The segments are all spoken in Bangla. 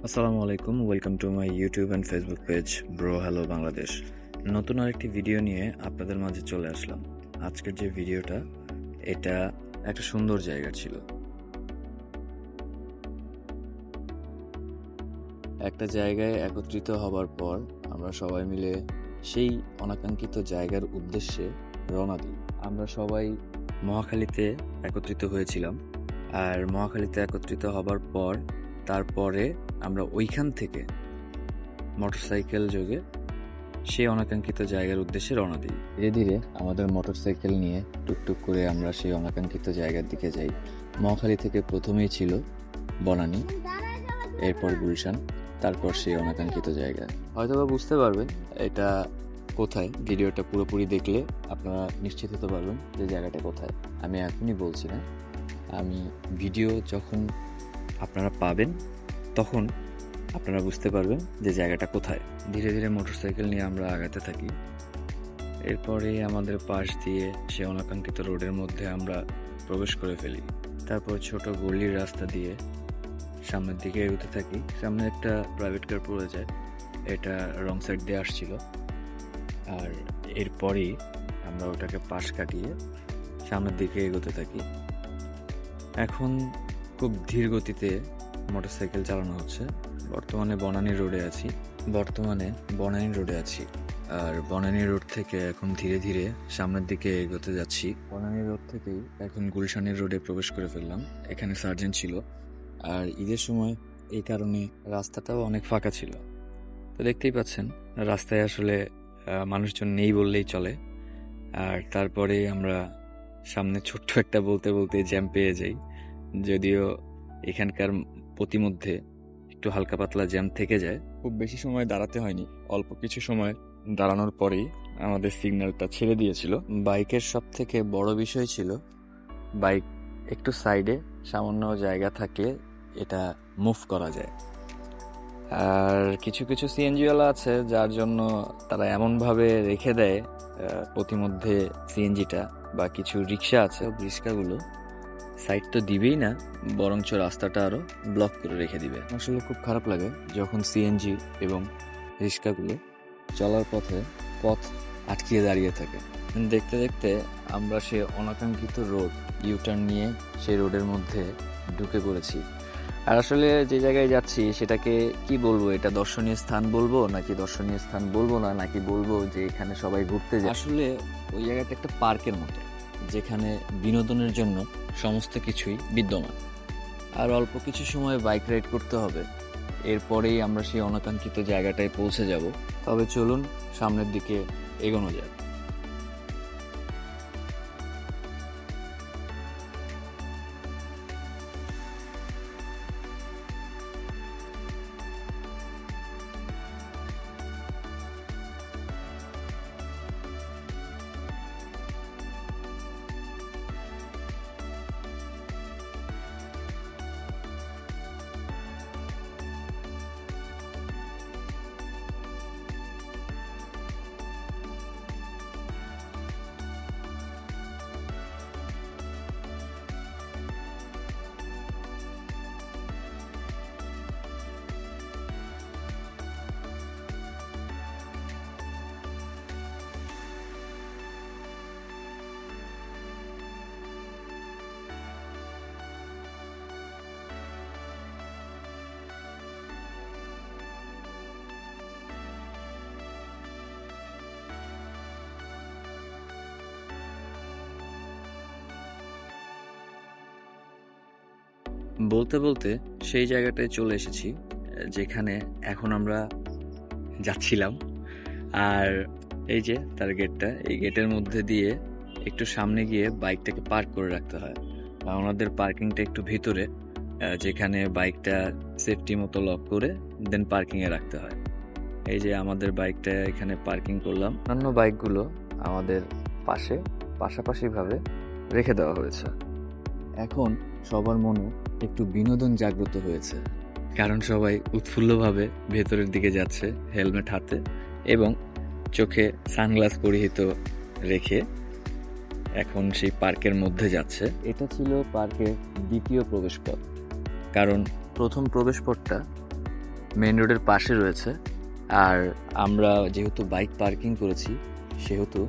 আসসালামু আলাইকুম, welcome to my YouTube and Facebook page bro hello Bangladesh. নতুন আরেকটি ভিডিও নিয়ে আপনাদের মাঝে চলে আসলাম। আজকের যে ভিডিওটা, এটা একটা সুন্দর জায়গা ছিল। একটা জায়গায় একত্রিত হবার পর আমরা সবাই মিলে সেই অনাকাঙ্ক্ষিত জায়গার উদ্দেশ্যে রওনা দিই। আমরা সবাই মহাখালীতে একত্রিত হয়েছিলাম, আর মহাখালীতে একত্রিত হবার পর তারপরে আমরা ওইখান থেকে মোটরসাইকেল যোগে সেই অনাকাঙ্ক্ষিত জায়গার উদ্দেশ্যে রওনা দিই। ধীরে ধীরে আমাদের মোটরসাইকেল নিয়ে টুকটুক করে আমরা সেই অনাকাঙ্ক্ষিত জায়গার দিকে যাই। মহাখালী থেকে প্রথমেই ছিল বনানী, এরপর গুলশান, তারপর সেই অনাকাঙ্ক্ষিত জায়গা। হয়তোবা বুঝতে পারবেন এটা কোথায়। ভিডিওটা পুরোপুরি দেখলে আপনারা নিশ্চিত হতে পারবেন যে জায়গাটা কোথায়। আমি এখনই বলছি না, আমি ভিডিও যখন আপনারা পাবেন তখন আপনারা বুঝতে পারবেন যে জায়গাটা কোথায়। ধীরে ধীরে মোটরসাইকেল নিয়ে আমরা আগাতে থাকি। এরপরে আমাদের পাশ দিয়ে সে অনাকাঙ্ক্ষিত রোডের মধ্যে আমরা প্রবেশ করে ফেলি। তারপর ছোট গলির রাস্তা দিয়ে সামনের দিকে এগোতে থাকি। সামনে একটা প্রাইভেট কার পড়ে যায়, এটা রং সাইড দিয়ে আসছিল। আর এরপরেই আমরা ওটাকে পাশ কাটিয়ে সামনের দিকে এগোতে থাকি। এখন খুব ধীর গতিতে মোটরসাইকেল চালানো হচ্ছে। বর্তমানে বনানী রোডে আছি। আর বনানী রোড থেকে এখন ধীরে ধীরে সামনের দিকে এগোতে যাচ্ছি। বনানী রোড থেকেই এখন গুলশানের রোডে প্রবেশ করে ফেললাম। এখানে সার্জেন্ট ছিল, আর ঈদের সময় এই কারণে রাস্তাটাও অনেক ফাঁকা ছিল। তো দেখতেই পাচ্ছেন রাস্তায় আসলে মানুষজন নেই বললেই চলে। আর তারপরে আমরা সামনে ছোট্ট একটা বলতে বলতে জ্যাম পেয়ে যাই। যদিও এখানকার প্রতিমধ্যে একটু হালকা পাতলা জ্যাম থেকে যায়। খুব বেশি সময় দাঁড়াতে হয়নি, অল্প কিছু সময় দাঁড়ানোর পরেই আমাদের সিগন্যালটা ছেড়ে দিয়েছিল। বাইকের সব থেকে বড় বিষয় ছিল বাইক একটু সাইডে সামান্য জায়গা থাকলে এটা মুভ করা যায়। আর কিছু কিছু সিএনজিওয়ালা আছে যার জন্য তারা এমনভাবে রেখে দেয় প্রতিমধ্যে সিএনজিটা, বা কিছু রিক্সা আছে, রিক্সাগুলো সাইড তো দিবেই না, বরঞ্চ রাস্তাটা আরো ব্লক করে রেখে দিবে। আসলে খুব খারাপ লাগে যখন সিএনজি এবং রিক্সাগুলো চলার পথ আটকিয়ে দাঁড়িয়ে থাকে। দেখতে দেখতে আমরা সে অনাকাঙ্ক্ষিত রোড ইউটার্ন নিয়ে সেই রোডের মধ্যে ঢুকে পড়েছি। আর আসলে যে জায়গায় যাচ্ছি সেটাকে কি বলবো, এটা দর্শনীয় স্থান বলবো নাকি দর্শনীয় স্থান বলবো না, নাকি বলবো যে এখানে সবাই ঘুরতে যায়। আসলে ওই জায়গাটা একটা পার্কের মতো, যেখানে বিনোদনের জন্য সমস্ত কিছুই বিদ্যমান। আর অল্প কিছু সময় বাইক রাইড করতে হবে, এরপরেই আমরা সেই অনাকাঙ্ক্ষিত জায়গাটায় পৌঁছে যাব। তবে চলুন সামনের দিকে এগোনো যাক। বলতে বলতে সেই জায়গাটায় চলে এসেছি যেখানে এখন আমরা যাচ্ছিলাম। আর এই যে তার গেটটা, এই গেটের মধ্যে দিয়ে একটু সামনে গিয়ে বাইকটাকে পার্ক করে রাখতে হয়। আর ওনাদের পার্কিংটা একটু ভিতরে, যেখানে বাইকটা সেফটি মতো লক করে দেন পার্কিংয়ে রাখতে হয়। এই যে আমাদের বাইকটা এখানে পার্কিং করলাম। অন্যান্য বাইকগুলো আমাদের পাশাপাশিভাবে রেখে দেওয়া হয়েছে। এখন সবার মনে একটু বিনোদন জাগ্রত হয়েছে, কারণ সবাই উৎফুল্লভাবে ভেতরের দিকে যাচ্ছে হেলমেট হাতে এবং চোখে সানগ্লাস পরিহিত রেখে এখন সেই পার্কের মধ্যে যাচ্ছে। এটা ছিল পার্কের দ্বিতীয় প্রবেশপথ, কারণ প্রথম প্রবেশপথটা মেন রোডের পাশে রয়েছে। আর আমরা যেহেতু বাইক পার্কিং করেছি সেহেতু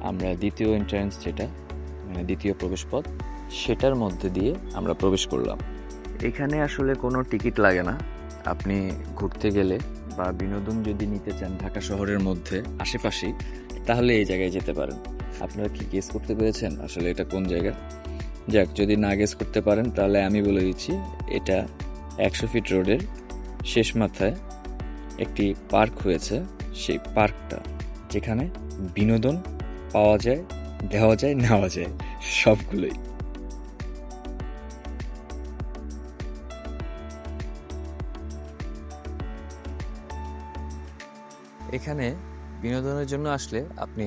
আমরা দ্বিতীয় এন্ট্রান্স যেটা মানে দ্বিতীয় প্রবেশপথ সেটার মধ্যে দিয়ে আমরা প্রবেশ করলাম। এখানে আসলে কোনো টিকিট লাগে না। আপনি ঘুরতে গেলে বা বিনোদন যদি নিতে চান ঢাকা শহরের মধ্যে আশেপাশেই, তাহলে এই জায়গায় যেতে পারেন। আপনারা কি গেস করতে পেরেছেন আসলে এটা কোন জায়গা? যাক, যদি না গেস করতে পারেন তাহলে আমি বলে দিচ্ছি, এটা 100 ফিট রোডের শেষ মাথায় একটি পার্ক হয়েছে। সেই পার্কটা যেখানে বিনোদন পাওয়া যায়, দেওয়া যায়, নেওয়া যায়, সবগুলোই। এখানে বিনোদনের জন্য আসলে আপনি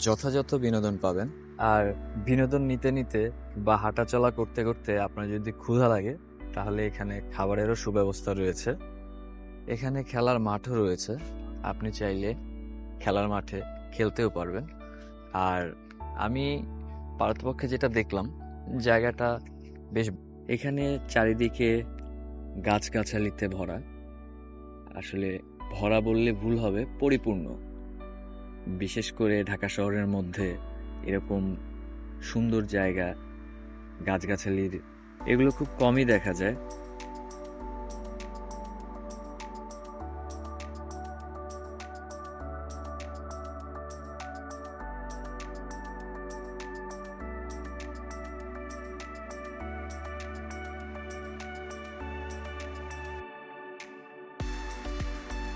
যথাযথ বিনোদন পাবেন। আর বিনোদন নিতে নিতে বা হাঁটাচলা করতে করতে আপনার যদি ক্ষুধা লাগে তাহলে এখানে খাবারেরও সুব্যবস্থা রয়েছে। এখানে খেলার মাঠও রয়েছে, আপনি চাইলে খেলার মাঠে খেলতেও পারবেন। আর আমি পারতপক্ষে যেটা দেখলাম, জায়গাটা বেশ, এখানে চারিদিকে গাছগাছালিতে ভরা। আসলে ভরা বললে ভুল হবে, পরিপূর্ণ। বিশেষ করে ঢাকা শহরের মধ্যে এরকম সুন্দর জায়গা, গাছগাছালির, এগুলো খুব কমই দেখা যায়।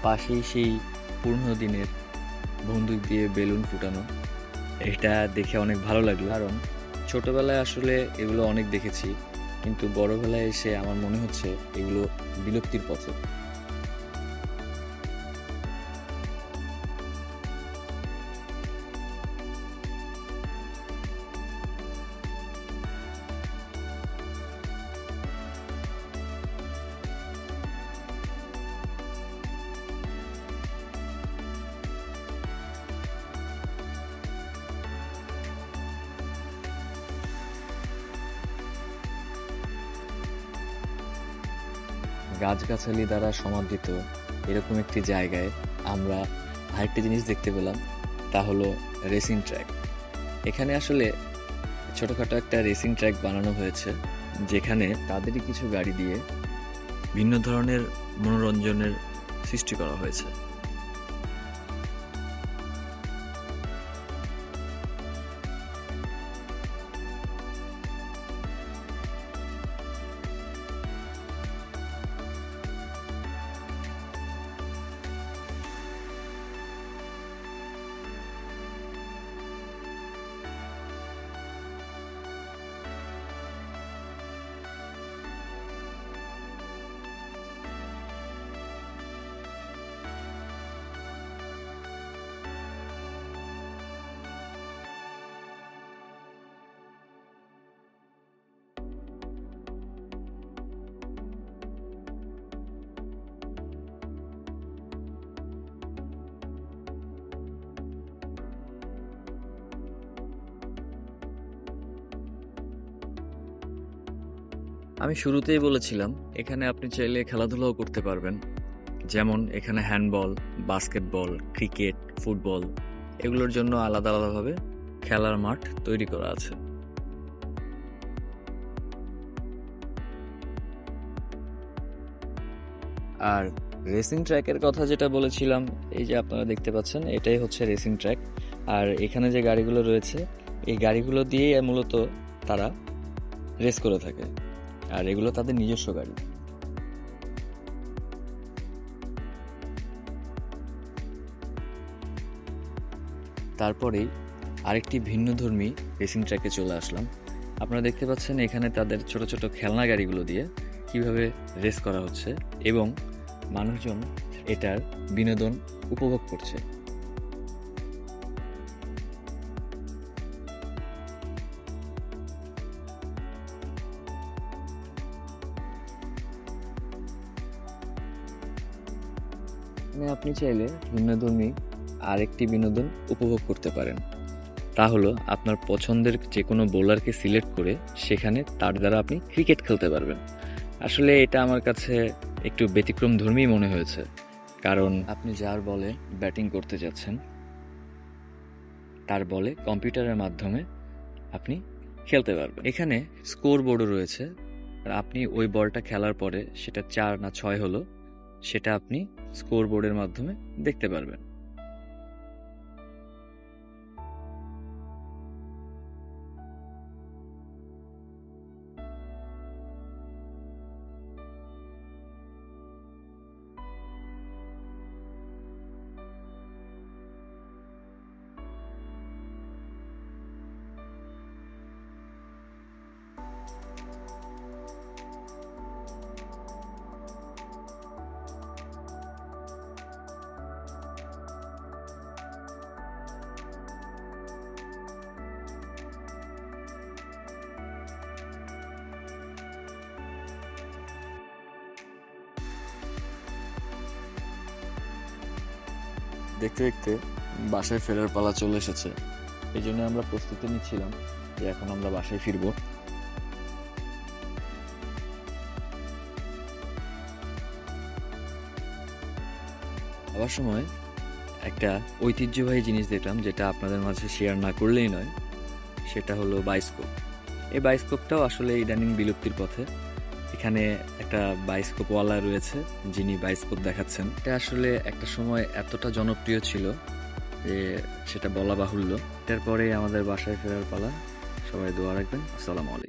পাশেই সেই পুরনো দিনের বন্দুক দিয়ে বেলুন ফুটানো, এটা দেখে অনেক ভালো লাগলো। কারণ ছোটবেলায় আসলে এগুলো অনেক দেখেছি, কিন্তু বড়বেলায় এসে আমার মনে হচ্ছে এগুলো বিলুপ্তির পথে। গাছগাছালি দ্বারা সমাবৃত এরকম একটি জায়গায় আমরা আরেকটি জিনিস দেখতে পেলাম, তা হলো রেসিং ট্র্যাক। এখানে আসলে ছোটোখাটো একটা রেসিং ট্র্যাক বানানো হয়েছে, যেখানে তাদেরই কিছু গাড়ি দিয়ে ভিন্ন ধরনের মনোরঞ্জনের সৃষ্টি করা হয়েছে। আমি শুরুতেই বলেছিলাম এখানে আপনি চাইলে খেলাধুলাও করতে পারবেন। যেমন এখানে হ্যান্ডবল, বাস্কেটবল, ক্রিকেট, ফুটবল, এগুলোর জন্য আলাদা আলাদাভাবে খেলার মাঠ তৈরি করা আছে। আর রেসিং ট্র্যাকের কথা যেটা বলেছিলাম, এই যে আপনারা দেখতে পাচ্ছেন, এটাই হচ্ছে রেসিং ট্র্যাক। আর এখানে যে গাড়িগুলো রয়েছে, এই গাড়িগুলো দিয়েই মূলত তারা রেস করে থাকে, আর এগুলো তাদের নিজস্ব গাড়ি। তারপরেই আরেকটি ভিন্নধর্মী রেসিং ট্র্যাকে চলে আসলাম। আপনারা দেখতে পাচ্ছেন এখানে তাদের ছোট ছোট খেলনা গাড়িগুলো দিয়ে কিভাবে রেস করা হচ্ছে এবং মানুষজন এটার বিনোদন উপভোগ করছে। আপনি চাইলে ভিন্নধর্মী আরেকটি বিনোদন উপভোগ করতে পারেন, তা হলো আপনার পছন্দের যে কোনো বোলারকে সিলেক্ট করে সেখানে তার দ্বারা আপনি ক্রিকেট খেলতে পারবেন। আসলে এটা আমার কাছে একটু ব্যতিক্রমধর্মী মনে হয়েছে, কারণ আপনি যার বলে ব্যাটিং করতে যাচ্ছেন তার বলে কম্পিউটারের মাধ্যমে আপনি খেলতে পারবেন। এখানে স্কোর বোর্ডও রয়েছে, আর আপনি ওই বলটা খেলার পরে সেটা 4 না 6 হলো সেটা আপনি স্কোর বোর্ডের মাধ্যমে দেখতে পারবেন। দেখতে দেখতে বাসায় ফেরার পালা চলে এসেছে। এই জন্য আমরা প্রস্তুতি নিচ্ছিলাম যে এখন আমরা বাসায় ফিরবো। আবার সময় একটা ঐতিহ্যবাহী জিনিস দেখলাম, যেটা আপনাদের মাঝে শেয়ার না করলেই নয়, সেটা হলো বায়োস্কোপ। এই বায়োস্কোপটাও আসলে ইদানিং বিলুপ্তির পথে। এখানে একটা বায়োস্কোপওয়ালা রয়েছে যিনি বায়োস্কোপ দেখাচ্ছেন। এটা আসলে একটা সময় এতটা জনপ্রিয় ছিল যে সেটা বলা বাহুল্য। এরপরে আমাদের বাসায় ফেরার পালা। সবাই দোয়া রাখবেন। আসসালামু আলাইকুম।